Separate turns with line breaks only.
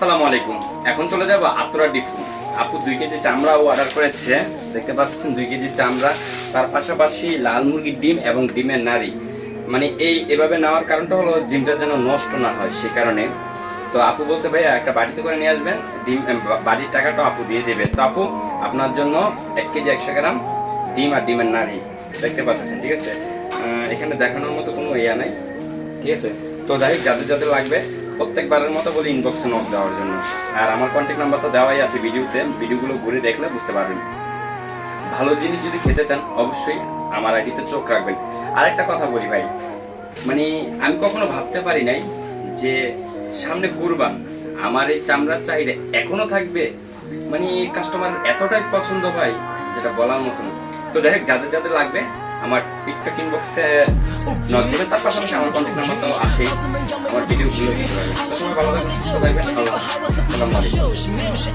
আসসালামু আলাইকুম। এখন চলে যাব আতরা ডিফু। আপু 2 কেজি চামড়া অর্ডার করেছে, দেখতে পাচ্ছেন 2 কেজি চামড়া, তার পাশাপাশি লাল মুরগির ডিম এবং ডিমের নাড়ি। মানে এভাবে নেওয়ার কারণটা হলো ডিমটা যেন নষ্ট না হয়, সে কারণে। তো আপু বলছে ভাইয়া একটা বাটিতে করে নিয়ে আসবেন, ডিম বাটির টাকাটা আপু দিয়ে দেবে। তো আপু আপনার জন্য 1 কেজি 100 গ্রাম ডিম আর ডিমের নাড়ি দেখতে পাচ্ছেন, ঠিক আছে। এখানে দেখানোর মতো কোনো ইয়া নাই, ঠিক আছে। তো যাই হোক, যাদের যাদের লাগবে প্রত্যেকবারের মতো বলে ইনবক্সে নক দেওয়ার জন্য। আর আমার কন্ট্যাক্ট নাম্বার তো দেওয়াই আছে ভিডিওতে, ভিডিওগুলো ঘুরে দেখলে বুঝতে পারবেন। ভালো জিনিস যদি খেতে চান অবশ্যই আমার আইডিতে চোখ রাখবেন। আরেকটা কথা বলি ভাই, মানে আমি কখনো ভাবতে পারি নাই যে সামনে কুরবান আমার এই চামড়ার চাহিদা এখনো থাকবে। মানে কাস্টমার এতটাই পছন্দ ভাই, যেটা বলার মতন। তো যাই হোক, যাদের যাদের লাগবে আমার টিকটক ইনবক্সে নক দেবেন। তার পাশাপাশি আমার কন্ট্যাক্ট নাম্বার তো আছেই, আমার ভিডিওগুলো দেখতে পাবেন। তো সবাই ভালো থাকবেন, সুস্থ থাকবেন। আল্লাহ হাফেজ। আসসালামু আলাইকুম।